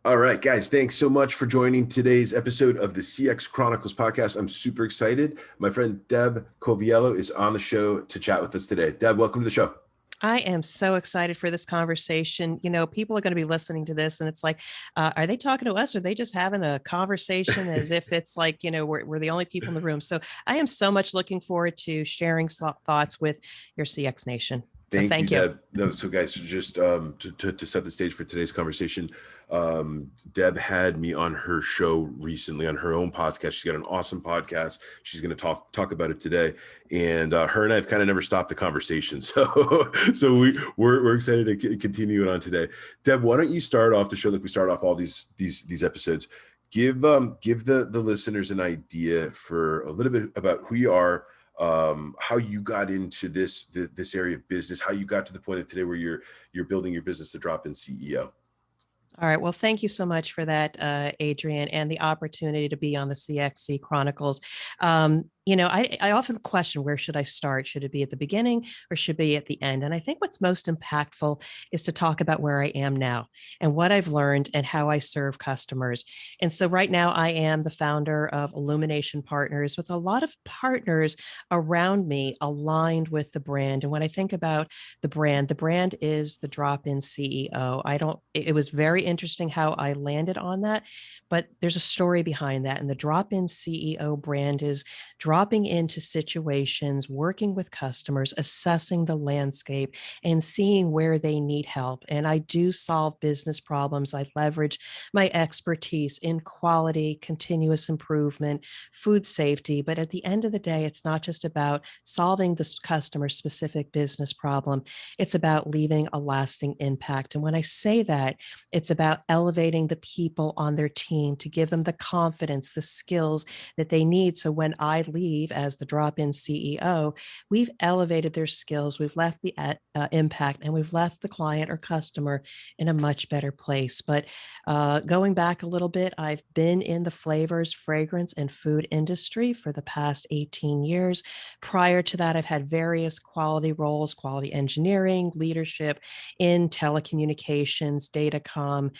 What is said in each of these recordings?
All right, guys, thanks so much for joining today's episode of the CX Chronicles Podcast. I'm super excited. My friend Deb Coviello is on the show to chat with us today. Deb, welcome to the show. I am so excited for this conversation. People are going to be listening to this and it's like, are they talking to us? Or are they just having a conversation as if it's like, we're the only people in the room. So I am so much looking forward to sharing thoughts with your CX Nation. So Thank you, thank you. Deb. No, so guys, just to set the stage for today's conversation, Deb had me on her show recently on her own podcast. She's got an awesome podcast. She's going to talk about it today, and her and I have kind of never stopped the conversation. So we're excited to continue it on today. Deb, why don't you start off the show like we start off all these episodes? Give the listeners an idea for a little bit about who you are. How you got into this area of business, how you got to the point of today where you're building your business to drop-in CEO. All right. Well, thank you so much for that, Adrian, and the opportunity to be on the CXC Chronicles. I often question, where should I start? Should it be at the beginning or should it be at the end? And I think what's most impactful is to talk about where I am now and what I've learned and how I serve customers. And so right now I am the founder of Illumination Partners with a lot of partners around me aligned with the brand. And when I think about the brand is the drop-in CEO. It was very interesting how I landed on that, but there's a story behind that. And the drop-in CEO brand is dropping into situations, working with customers, assessing the landscape, and seeing where they need help. And I do solve business problems. I leverage my expertise in quality, continuous improvement, food safety. But at the end of the day, it's not just about solving this customer-specific business problem. It's about leaving a lasting impact. And when I say that, it's about elevating the people on their team to give them the confidence, the skills that they need. So when I leave as the drop-in CEO, we've elevated their skills, we've left the impact, and we've left the client or customer in a much better place. But going back a little bit, I've been in the flavors, fragrance, and food industry for the past 18 years. Prior to that, I've had various quality roles, quality engineering, leadership in telecommunications, datacom,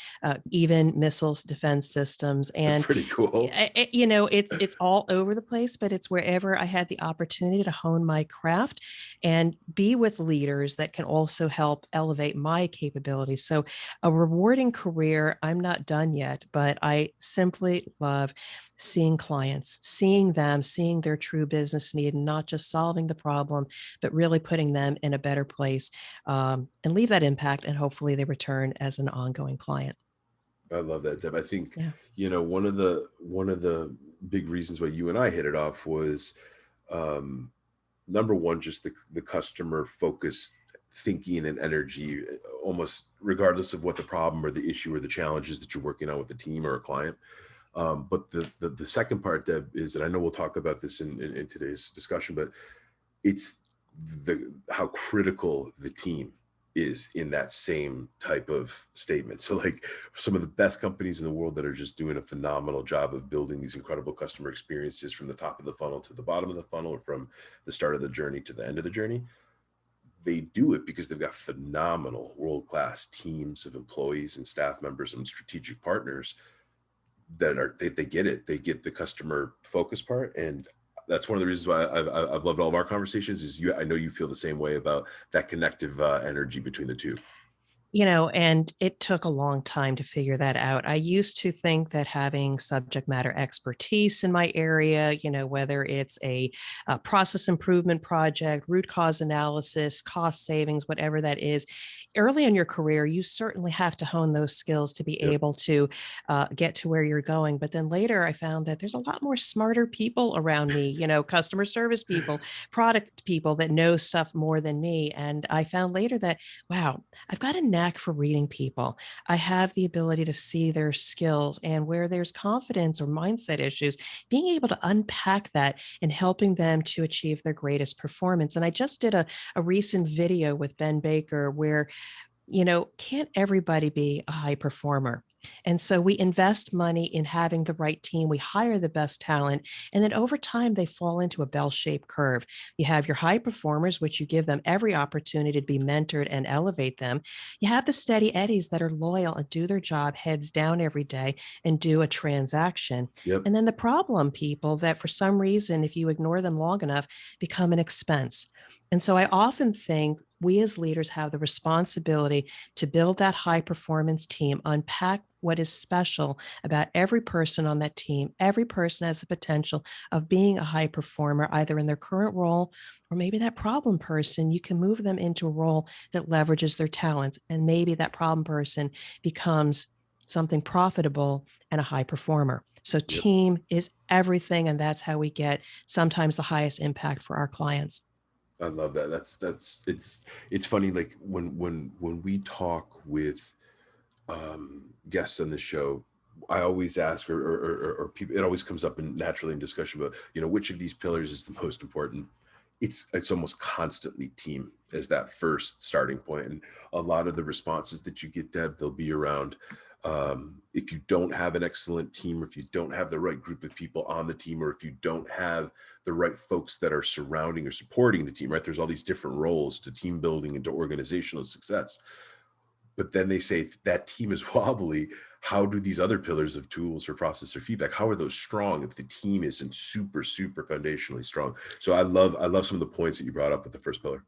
even missiles, defense systems. And that's pretty cool. It's all over the place, but it's wherever I had the opportunity to hone my craft and be with leaders that can also help elevate my capabilities. So a rewarding career. I'm not done yet, but I simply love seeing clients, seeing their true business need, and not just solving the problem, but really putting them in a better place, and leave that impact. And hopefully they return as an ongoing client. I love that, Deb. I think, one of the big reasons why you and I hit it off was, number one, just the customer focused thinking and energy, almost regardless of what the problem or the issue or the challenges that you're working on with the team or a client. But the second part, Deb, is, and I know we'll talk about this in today's discussion, but it's how critical the team is in that same type of statement. So like some of the best companies in the world that are just doing a phenomenal job of building these incredible customer experiences from the top of the funnel to the bottom of the funnel, or from the start of the journey to the end of the journey, they do it because they've got phenomenal world-class teams of employees and staff members and strategic partners that they get it. They get the customer focus part. And that's one of the reasons why I've loved all of our conversations is I know you feel the same way about that connective energy between the two. And it took a long time to figure that out. I used to think that having subject matter expertise in my area, whether it's a process improvement project, root cause analysis, cost savings, whatever that is, early in your career, you certainly have to hone those skills to be able to get to where you're going. But then later I found that there's a lot more smarter people around me, customer service people, product people that know stuff more than me. And I found later that, wow, I've got a knack for reading people. I have the ability to see their skills, and where there's confidence or mindset issues, being able to unpack that and helping them to achieve their greatest performance. And I just did a recent video with Ben Baker where, can't everybody be a high performer? And so we invest money in having the right team. We hire the best talent. And then over time, they fall into a bell-shaped curve. You have your high performers, which you give them every opportunity to be mentored and elevate them. You have the steady eddies that are loyal and do their job heads down every day and do a transaction. Yep. And then the problem people that for some reason, if you ignore them long enough, become an expense. And so I often think we as leaders have the responsibility to build that high performance team, unpack what is special about every person on that team. Every person has the potential of being a high performer, either in their current role or maybe that problem person. You can move them into a role that leverages their talents. And maybe that problem person becomes something profitable and a high performer. So team is everything. And that's how we get sometimes the highest impact for our clients. I love that. It's funny. Like when we talk with guests on the show, I always ask, or people, it always comes up naturally in discussion about, which of these pillars is the most important. It's almost constantly team as that first starting point. And a lot of the responses that you get, Deb, they'll be around, if you don't have an excellent team, or if you don't have the right group of people on the team, or if you don't have the right folks that are surrounding or supporting the team, right? There's all these different roles to team building and to organizational success. But then they say, if that team is wobbly, how do these other pillars of tools or process or feedback, how are those strong if the team isn't super, super foundationally strong? So I love some of the points that you brought up with the first pillar.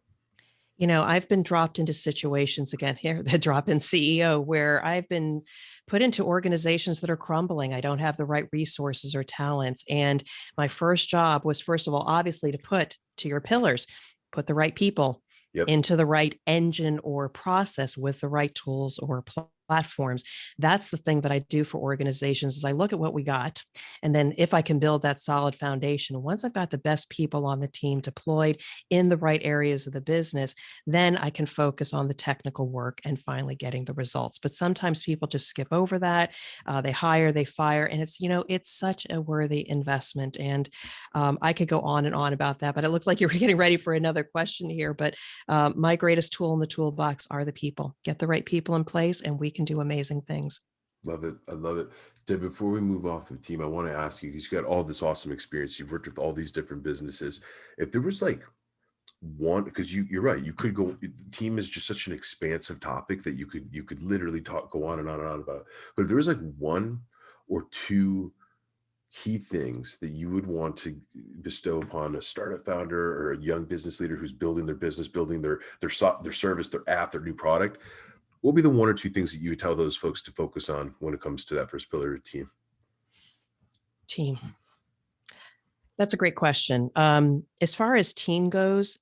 I've been dropped into situations again here, the drop-in CEO, where I've been put into organizations that are crumbling. I don't have the right resources or talents. And my first job was, first of all, obviously to put to your pillars, put the right people into the right engine or process with the right tools or platforms. That's the thing that I do for organizations is I look at what we got. And then if I can build that solid foundation, once I've got the best people on the team deployed in the right areas of the business, then I can focus on the technical work and finally getting the results. But sometimes people just skip over that. They hire, they fire, and it's such a worthy investment. And I could go on and on about that, but it looks like you're getting ready for another question here. But my greatest tool in the toolbox are the people. Get the right people in place and we can do amazing things. Love it. I love it. Deb, before we move off of team, I want to ask you, because you got all this awesome experience. You've worked with all these different businesses. If there was like one, because you're right, you could go, team is just such an expansive topic that you could literally go on and on and on about. But if there was like one or two key things that you would want to bestow upon a startup founder or a young business leader who's building their business, building their service, their app, their new product, what would be the one or two things that you would tell those folks to focus on when it comes to that first pillar of team? Team. That's a great question. As far as team goes,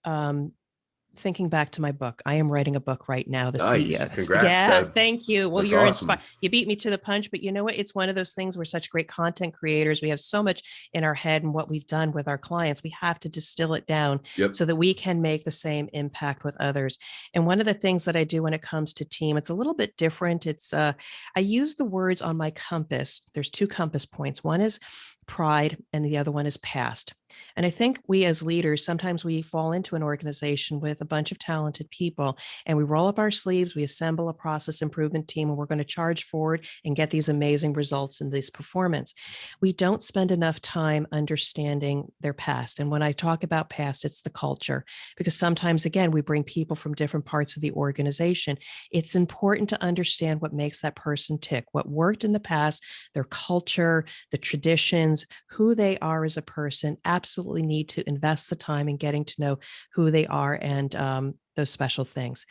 thinking back to my book, I am writing a book right now. Nice. Congrats, yeah, Deb. thank you. Well, That's you're awesome. inspired. You beat me to the punch, but you know what? It's one of those things. We're such great content creators. We have so much in our head and what we've done with our clients. We have to distill it down so that we can make the same impact with others. And one of the things that I do when it comes to team, it's a little bit different. It's I use the words on my compass. There's two compass points. One is pride and the other one is past. And I think we as leaders, sometimes we fall into an organization with a bunch of talented people and we roll up our sleeves, we assemble a process improvement team, and we're going to charge forward and get these amazing results in this performance. We don't spend enough time understanding their past. And when I talk about past, it's the culture, because sometimes, again, we bring people from different parts of the organization. It's important to understand what makes that person tick, what worked in the past, their culture, the traditions, who they are as a person. Absolutely need to invest the time in getting to know who they are and those special things.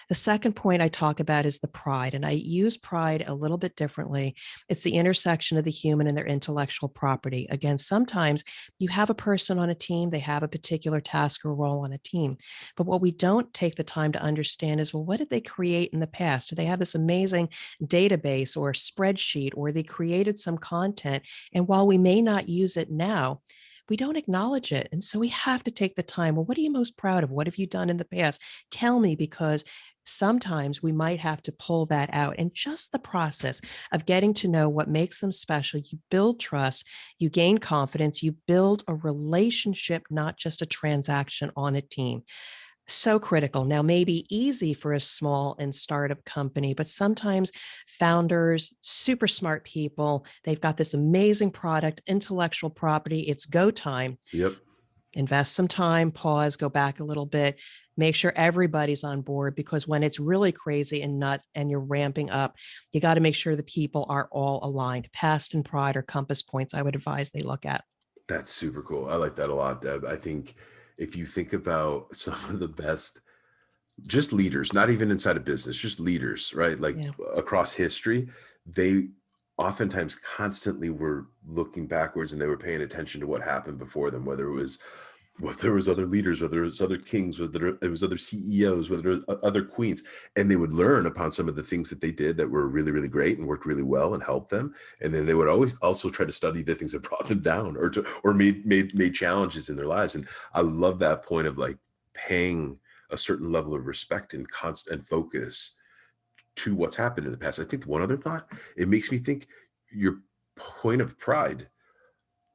The second point I talk about is the pride, and I use pride a little bit differently. It's the intersection of the human and their intellectual property. Again, sometimes you have a person on a team, they have a particular task or role on a team, but what we don't take the time to understand is, well, what did they create in the past? Do they have this amazing database or spreadsheet, or they created some content, and while we may not use it now, we don't acknowledge it. And so we have to take the time. Well, what are you most proud of? What have you done in the past? Tell me, because sometimes we might have to pull that out. And just the process of getting to know what makes them special, you build trust, you gain confidence, you build a relationship, not just a transaction on a team. So critical. Now, maybe easy for a small and startup company, but sometimes founders, super smart people, they've got this amazing product, intellectual property. It's go time. Yep. Invest some time, pause, go back a little bit, make sure everybody's on board, because when it's really crazy and nuts and you're ramping up, you got to make sure the people are all aligned. Past and pride are compass points I would advise they look at. That's super cool. I like that a lot, Deb. I think if you think about some of the best, just leaders, not even inside of business, just leaders, right? Like across history, they oftentimes constantly were looking backwards and they were paying attention to what happened before them, whether there was other leaders, whether it was other kings, whether it was other CEOs, whether it was other queens, and they would learn upon some of the things that they did that were really, really great and worked really well and helped them. And then they would always also try to study the things that brought them down or made challenges in their lives. And I love that point of like paying a certain level of respect and constant focus to what's happened in the past. I think one other thought, it makes me think your point of pride,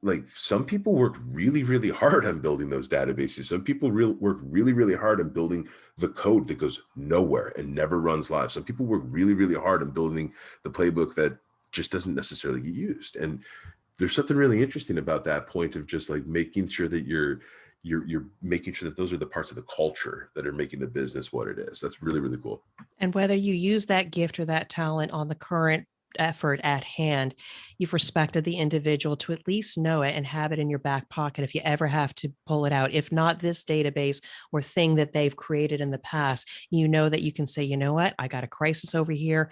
like some people work really, really hard on building those databases. Some people work really, really hard on building the code that goes nowhere and never runs live. Some people work really, really hard on building the playbook that just doesn't necessarily get used. And there's something really interesting about that point of just like making sure that you're making sure that those are the parts of the culture that are making the business what it is. That's really, really cool. And whether you use that gift or that talent on the current effort at hand, you've respected the individual to at least know it and have it in your back pocket if you ever have to pull it out. If not this database or thing that they've created in the past, you know that you can say, you know what, I got a crisis over here.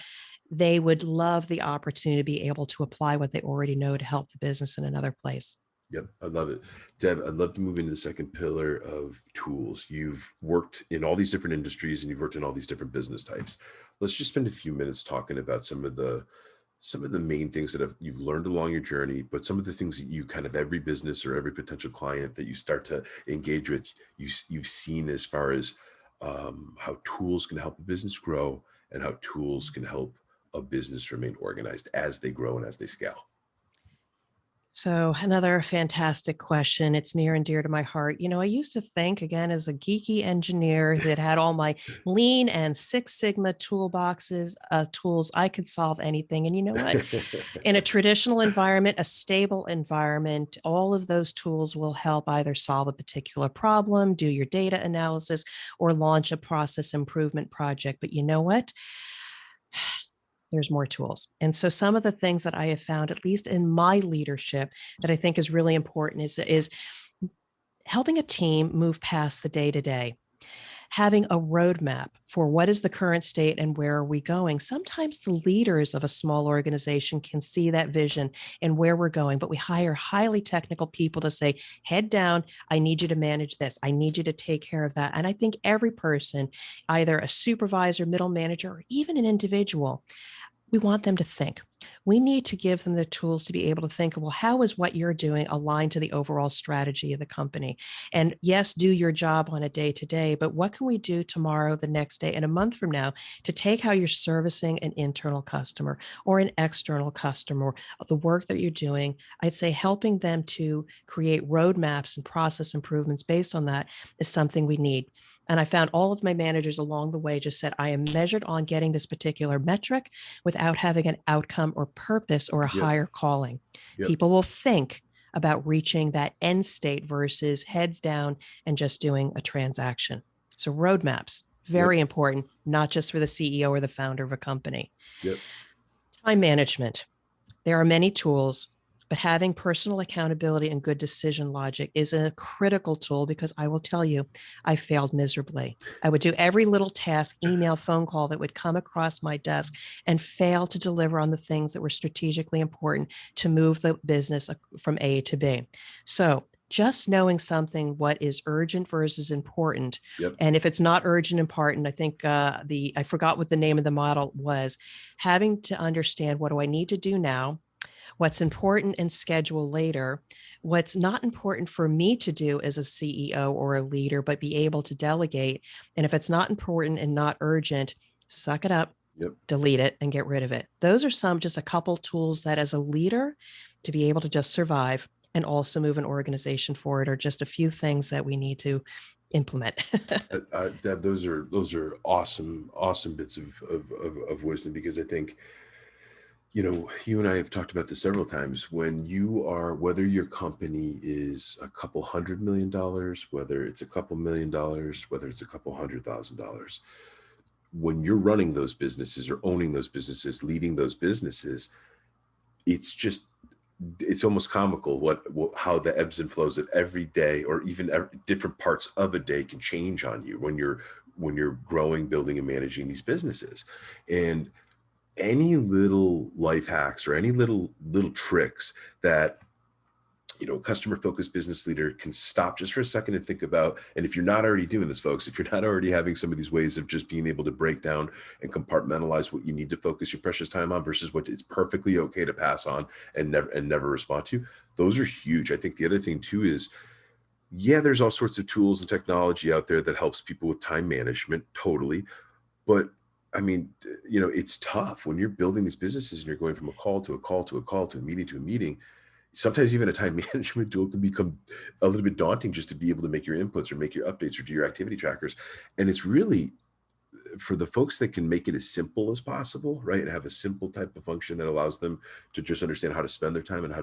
They would love the opportunity to be able to apply what they already know to help the business in another place. Yep, I love it. Deb, I'd love to move into the second pillar of tools. You've worked in all these different industries and you've worked in all these different business types. Let's just spend a few minutes talking about some of the main things that you've learned along your journey, but some of the things that you kind of every business or every potential client that you start to engage with, you've seen as far as how tools can help a business grow and how tools can help a business remain organized as they grow and as they scale. So another fantastic question. It's near and dear to my heart. I used to think, again, as a geeky engineer that had all my Lean and Six Sigma toolboxes, tools, I could solve anything. And you know what? In a traditional environment, a stable environment, all of those tools will help either solve a particular problem, do your data analysis, or launch a process improvement project. But you know what? There's more tools. And so some of the things that I have found, at least in my leadership, that I think is really important is helping a team move past the day-to-day, having a roadmap for what is the current state and where are we going. Sometimes the leaders of a small organization can see that vision and where we're going, but we hire highly technical people to say, head down, I need you to manage this. I need you to take care of that. And I think every person, either a supervisor, middle manager, or even an individual, we want them to think. We need to give them the tools to be able to think, well, how is what you're doing aligned to the overall strategy of the company? And yes, do your job on a day-to-day, but what can we do tomorrow, the next day, and a month from now to take how you're servicing an internal customer or an external customer, the work that you're doing? I'd say helping them to create roadmaps and process improvements based on that is something we need. And I found all of my managers along the way just said, I am measured on getting this particular metric without having an outcome or purpose or a higher calling. People will think about reaching that end state versus heads down and just doing a transaction. So roadmaps, very important, not just for the CEO or the founder of a company. Time management. There are many tools, but having personal accountability and good decision logic is a critical tool, because I will tell you, I failed miserably. I would do every little task, email, phone call that would come across my desk and fail to deliver on the things that were strategically important to move the business from A to B. So just knowing something, what is urgent versus important. And if it's not urgent and important, I think I forgot what the name of the model was, having to understand, what do I need to do now? What's important and schedule later, what's not important for me to do as a CEO or a leader, but be able to delegate. And if it's not important and not urgent, suck it up, delete it, and get rid of it. Those are just a couple tools that as a leader to be able to just survive and also move an organization forward are just a few things that we need to implement. Deb, those are awesome bits of wisdom, because I think, you and I have talked about this several times. Whether your company is a couple $100 million, whether it's a couple $1,000,000, whether it's a couple $100,000, when you're running those businesses or owning those businesses, leading those businesses, it's almost comical how the ebbs and flows of every day, or even different parts of a day, can change on you when you're growing, building, and managing these businesses. And any little life hacks or any little tricks that customer focused business leader can stop just for a second and think about. And if you're not already doing this, folks, if you're not already having some of these ways of just being able to break down and compartmentalize what you need to focus your precious time on versus what is perfectly okay to pass on and never respond to, those are huge. I think the other thing too is, there's all sorts of tools and technology out there that helps people with time management, totally. But I mean, it's tough when you're building these businesses and you're going from a call to a call to a call to a meeting. Sometimes even a time management tool can become a little bit daunting, just to be able to make your inputs or make your updates or do your activity trackers. And it's really for the folks that can make it as simple as possible, right? And have a simple type of function that allows them to just understand how to spend their time and how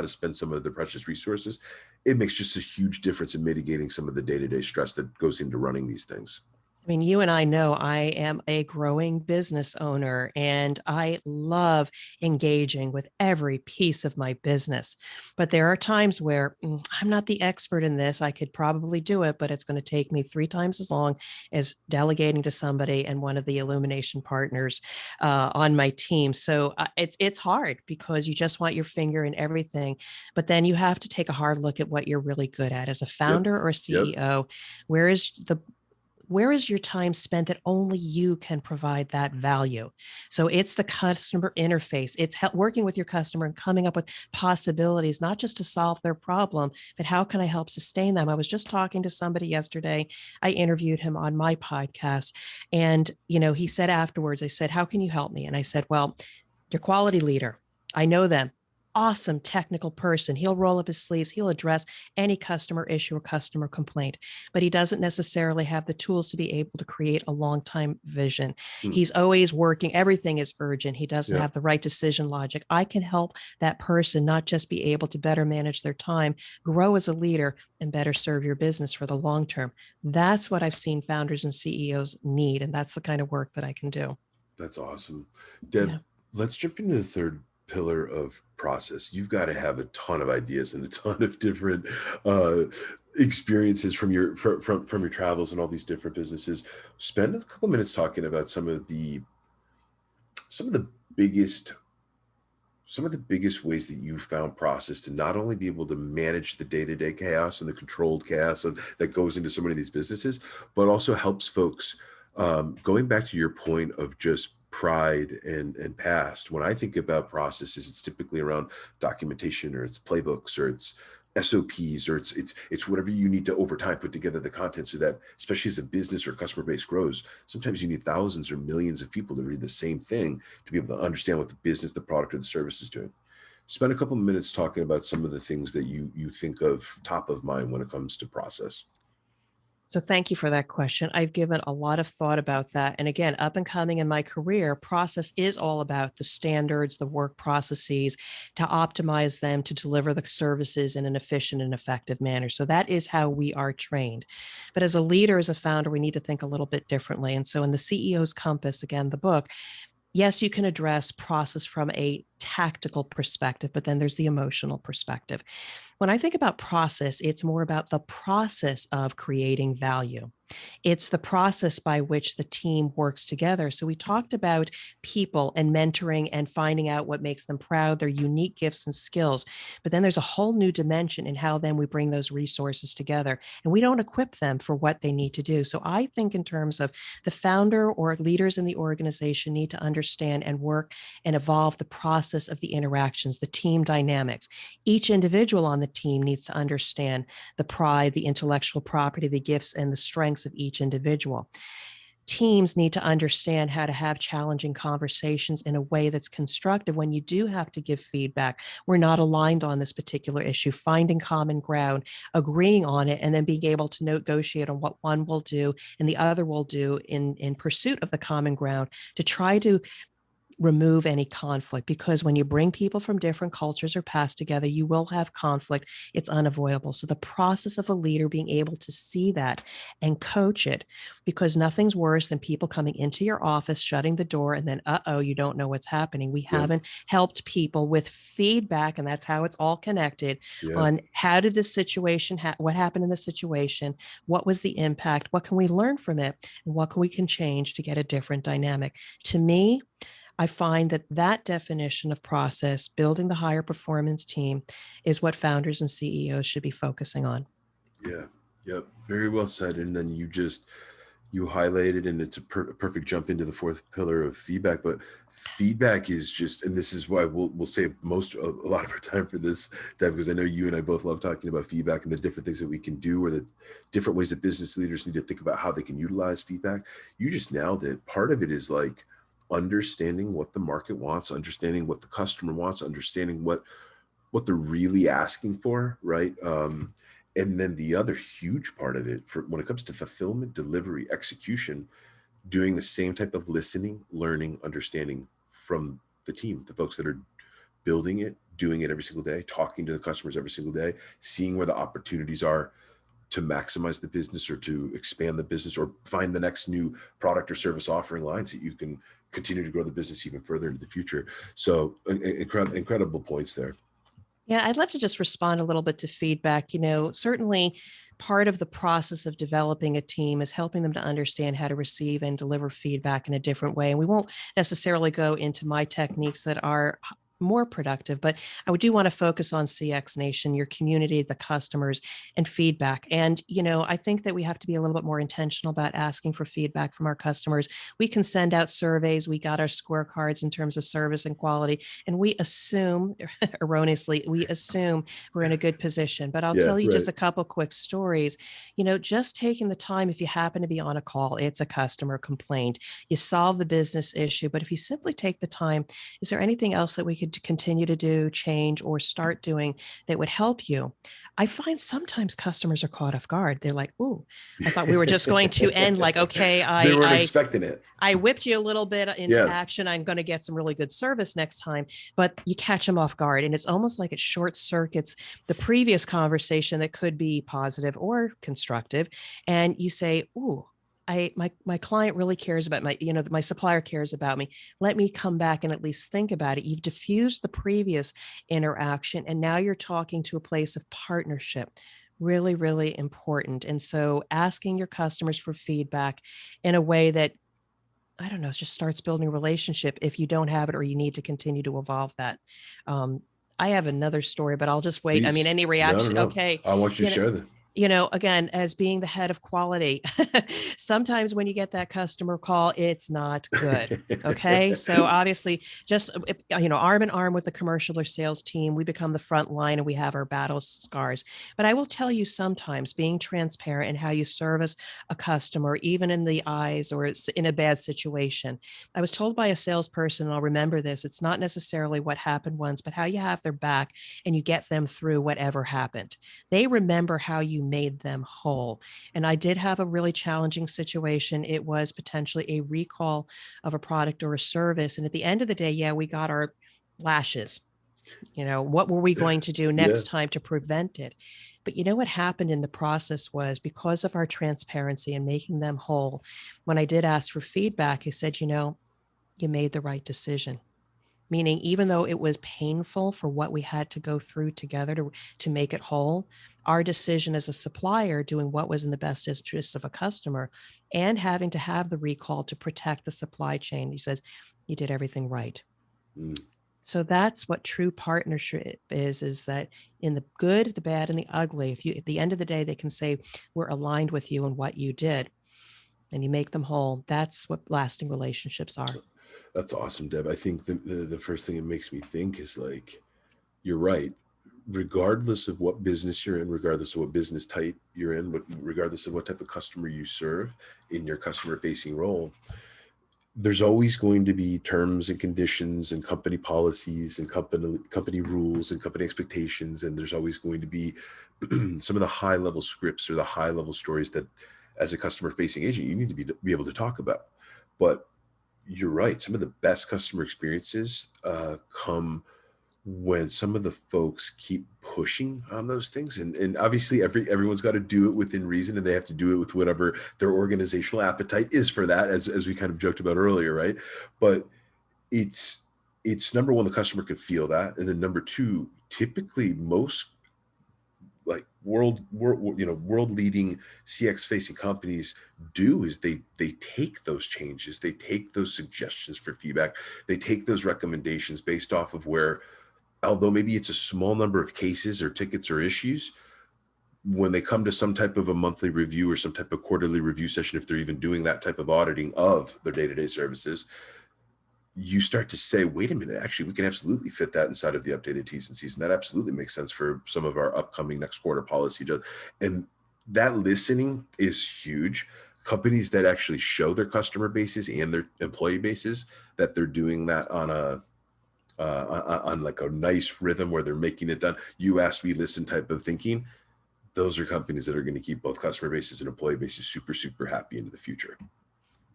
to spend some of their precious resources. It makes just a huge difference in mitigating some of the day-to-day stress that goes into running these things. I mean, you and I know I am a growing business owner, and I love engaging with every piece of my business. But there are times where I'm not the expert in this. I could probably do it, but it's going to take me 3 times as long as delegating to somebody and one of the Illumination Partners on my team. So it's hard, because you just want your finger in everything. But then you have to take a hard look at what you're really good at as a founder or CEO. Where is your time spent that only you can provide that value? So it's the customer interface. It's working with your customer and coming up with possibilities, not just to solve their problem, but how can I help sustain them? I was just talking to somebody yesterday. I interviewed him on my podcast. And, he said afterwards, I said, how can you help me? And I said, well, your quality leader, I know them. Awesome technical person. He'll roll up his sleeves. He'll address any customer issue or customer complaint, but he doesn't necessarily have the tools to be able to create a long-time vision. He's always working. Everything is urgent. He doesn't have the right decision logic. I can help that person not just be able to better manage their time, grow as a leader, and better serve your business for the long term. That's what I've seen founders and CEOs need. And that's the kind of work that I can do. That's awesome. Deb, let's jump into the third pillar of process. You've got to have a ton of ideas and a ton of different experiences from your travels and all these different businesses. Spend a couple minutes talking about some of the biggest ways that you found process to not only be able to manage the day-to-day chaos and the controlled chaos that goes into so many of these businesses, but also helps folks, going back to your point of just pride and past. When I think about processes, it's typically around documentation, or it's playbooks, or it's SOPs, or it's whatever you need to over time put together the content, so that, especially as a business or customer base grows, sometimes you need thousands or millions of people to read the same thing to be able to understand what the business, the product, or the service is doing. Spend a couple of minutes talking about some of the things that you think of top of mind when it comes to process. So thank you for that question. I've given a lot of thought about that. And again, up and coming in my career, process is all about the standards, the work processes, to optimize them, to deliver the services in an efficient and effective manner. So that is how we are trained. But as a leader, as a founder, we need to think a little bit differently. And so in the CEO's Compass, again, the book, yes, you can address process from a tactical perspective, but then there's the emotional perspective. When I think about process, it's more about the process of creating value. It's the process by which the team works together. So we talked about people and mentoring and finding out what makes them proud, their unique gifts and skills. But then there's a whole new dimension in how then we bring those resources together, and we don't equip them for what they need to do. So I think in terms of the founder or leaders in the organization need to understand and work and evolve the process of the interactions, the team dynamics. Each individual on the team needs to understand the pride, the intellectual property, the gifts, and the strengths of each individual. teams need to understand how to have challenging conversations in a way that's constructive when you do have to give feedback. We're not aligned on this particular issue, finding common ground, agreeing on it, and then being able to negotiate on what one will do and the other will do in pursuit of the common ground to try to remove any conflict, because when you bring people from different cultures or paths together, you will have conflict. It's unavoidable. So the process of a leader being able to see that and coach it, because nothing's worse than people coming into your office, shutting the door, and then, you don't know what's happening. We haven't helped people with feedback, and that's how it's all connected on how did this situation, what happened in the situation, what was the impact, what can we learn from it, and what can we change to get a different dynamic. To me, I find that definition of process, building the higher performance team, is what founders and CEOs should be focusing on. Yeah. Yep. Very well said. And then you highlighted, and it's a perfect jump into the fourth pillar of feedback. But feedback is just, and this is why we'll save a lot of our time for this, Deb, because I know you and I both love talking about feedback and the different things that we can do, or the different ways that business leaders need to think about how they can utilize feedback. You just nailed it. Part of it is like understanding what the market wants, understanding what the customer wants, understanding what they're really asking for, right? And then the other huge part of it, for when it comes to fulfillment, delivery, execution, doing the same type of listening, learning, understanding from the team, the folks that are building it, doing it every single day, talking to the customers every single day, seeing where the opportunities are to maximize the business or to expand the business or find the next new product or service offering lines that you can continue to grow the business even further into the future. So incredible points there. Yeah, I'd love to just respond a little bit to feedback. Certainly part of the process of developing a team is helping them to understand how to receive and deliver feedback in a different way. And we won't necessarily go into my techniques that are more productive, but I do want to focus on CX Nation, your community, the customers, and feedback. And, I think that we have to be a little bit more intentional about asking for feedback from our customers. We can send out surveys. We got our scorecards in terms of service and quality, and we assume, erroneously, we're in a good position. But I'll tell you just a couple quick stories. Just taking the time, if you happen to be on a call, it's a customer complaint, you solve the business issue. But if you simply take the time, is there anything else that we could continue to do, change, or start doing that would help you? I find sometimes customers are caught off guard. They're like, "Ooh, I thought we were just going to end like, okay, they weren't expecting it. I whipped you a little bit into action. I'm going to get some really good service next time," but you catch them off guard. And it's almost like it short circuits the previous conversation that could be positive or constructive. And you say, "Ooh, my client really cares about my supplier cares about me. Let me come back and at least think about it." You've diffused the previous interaction, and now you're talking to a place of partnership. Really, really important. And so asking your customers for feedback in a way that, I don't know, it just starts building a relationship if you don't have it, or you need to continue to evolve that. I have another story, but I'll just wait. Please. I mean, any reaction? No. Okay. I want you to share them. Again, as being the head of quality, sometimes when you get that customer call, it's not good. Okay. So obviously just, arm in arm with the commercial or sales team, we become the front line and we have our battle scars. But I will tell you, sometimes being transparent in how you service a customer, even in the eyes or it's in a bad situation. I was told by a salesperson, and I'll remember this, it's not necessarily what happened once, but how you have their back and you get them through whatever happened. They remember how you made them whole. And I did have a really challenging situation. It was potentially a recall of a product or a service. And at the end of the day, we got our lashes. What were we going to do next time to prevent it? But what happened in the process was, because of our transparency and making them whole, when I did ask for feedback, he said, you made the right decision. Meaning, even though it was painful for what we had to go through together to make it whole, our decision as a supplier, doing what was in the best interest of a customer and having to have the recall to protect the supply chain, he says, you did everything right. So that's what true partnership is that in the good, the bad, and the ugly, at the end of the day, they can say, we're aligned with you in what you did, and you make them whole. That's what lasting relationships are. That's awesome, Deb. I think the first thing it makes me think is like, you're right. regardless of what business you're in, regardless of what business type you're in, regardless of what type of customer you serve in your customer facing role, there's always going to be terms and conditions and company policies and company rules and company expectations. And there's always going to be some of the high level scripts or the high level stories that as a customer facing agent, you need to be able to talk about. But you're right. Some of the best customer experiences come when some of the folks keep pushing on those things, and obviously everyone's got to do it within reason, and they have to do it with whatever their organizational appetite is for that, as we kind of joked about earlier, right? But it's number one, the customer can feel that, and then number two, typically most like world leading CX facing companies do is they take those changes, they take those suggestions for feedback, they take those recommendations based off of where, although maybe it's a small number of cases or tickets or issues, when they come to some type of a monthly review or some type of quarterly review session, if they're even doing that type of auditing of their day-to-day services, you start to say, wait a minute, actually, we can absolutely fit that inside of the updated T's and C's. And that absolutely makes sense for some of our upcoming next quarter policy. And that listening is huge. Companies that actually show their customer bases and their employee bases that they're doing that on like a nice rhythm where they're making it done, you ask, we listen type of thinking, those are companies that are going to keep both customer bases and employee bases super, super happy into the future.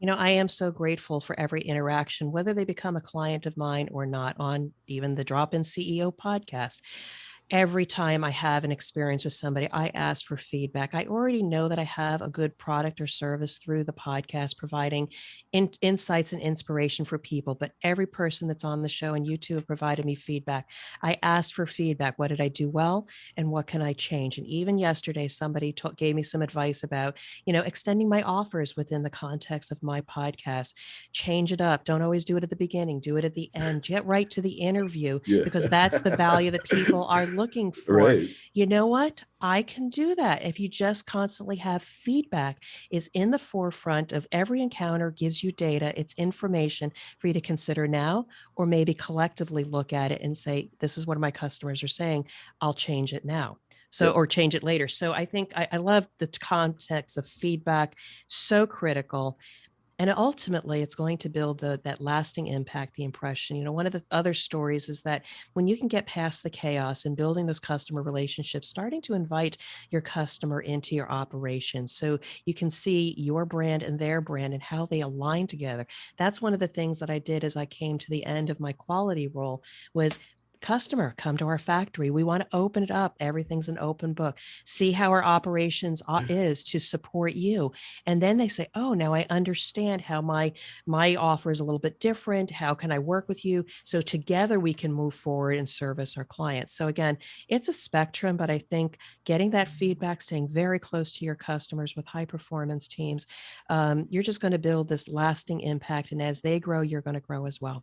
I am so grateful for every interaction, whether they become a client of mine or not, on even the Drop-In CEO podcast. Every time I have an experience with somebody, I ask for feedback. I already know that I have a good product or service through the podcast, providing insights and inspiration for people. But every person that's on the show, and you two have provided me feedback, I asked for feedback. What did I do well? And what can I change? And even yesterday, somebody gave me some advice about, extending my offers within the context of my podcast. Change it up. Don't always do it at the beginning. Do it at the end. Get right to the interview, because that's the value that people are looking for. Right. You know what? I can do that. If you just constantly have feedback is in the forefront of every encounter, gives you data, it's information for you to consider now, or maybe collectively look at it and say, this is what my customers are saying, I'll change it now. So, or change it later. So I think I love the context of feedback, so critical. And ultimately, it's going to build that lasting impact, the impression. One of the other stories is that when you can get past the chaos and building those customer relationships, starting to invite your customer into your operation so you can see your brand and their brand and how they align together. That's one of the things that I did as I came to the end of my quality role, was customer, come to our factory. We want to open it up. Everything's an open book. See how our operations is to support you. And then they say, oh, now I understand how my offer is a little bit different. How can I work with you? So together we can move forward and service our clients. So again, it's a spectrum, but I think getting that feedback, staying very close to your customers with high performance teams, you're just going to build this lasting impact. And as they grow, you're going to grow as well.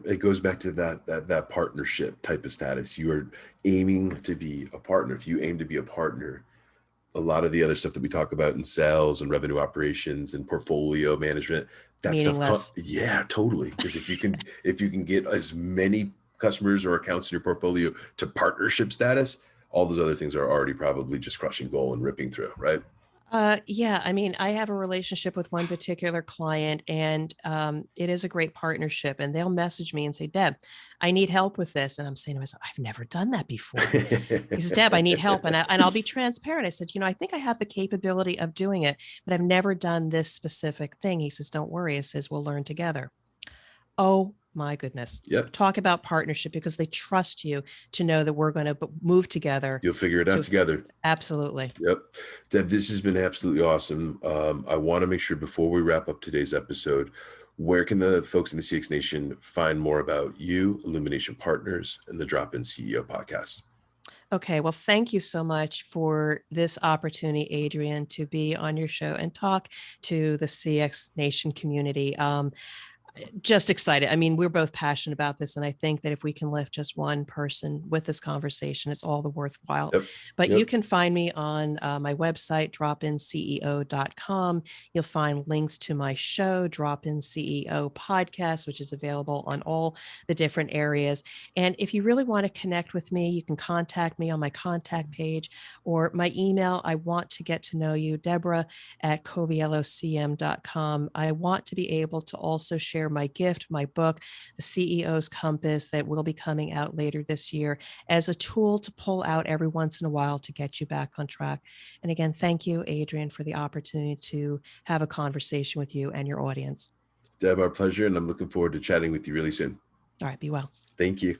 It goes back to that partnership type of status. You are aiming to be a partner. If you aim to be a partner, a lot of the other stuff that we talk about in sales and revenue operations and portfolio management, that meaningless. stuff, yeah, totally. Because if you can get as many customers or accounts in your portfolio to partnership status, all those other things are already probably just crushing goal and ripping through, right? Yeah, I mean, I have a relationship with one particular client, and it is a great partnership. And they'll message me and say, Deb, I need help with this. And I'm saying to myself, I've never done that before. He says, Deb, I need help. And I'll be transparent. I said, I think I have the capability of doing it, but I've never done this specific thing. He says, don't worry. He says, we'll learn together. Oh, my goodness. Yep. Talk about partnership, because they trust you to know that we're going to move together. You'll figure it out together. Absolutely. Yep. Deb, this has been absolutely awesome. I want to make sure before we wrap up today's episode, where can the folks in the CX Nation find more about you, Illumination Partners, and the Drop-In CEO podcast? Okay, well, thank you so much for this opportunity, Adrian, to be on your show and talk to the CX Nation community. Just excited. I mean, we're both passionate about this. And I think that if we can lift just one person with this conversation, it's all the worthwhile. Yep. But you can find me on my website, dropinceo.com. You'll find links to my show, Drop In CEO Podcast, which is available on all the different areas. And if you really want to connect with me, you can contact me on my contact page or my email. I want to get to know you, Deborah@coviellocm.com. I want to be able to also share my gift, my book, The CEO's Compass, that will be coming out later this year as a tool to pull out every once in a while to get you back on track. And again, thank you, Adrian, for the opportunity to have a conversation with you and your audience. Deb, our pleasure. And I'm looking forward to chatting with you really soon. All right, be well. Thank you.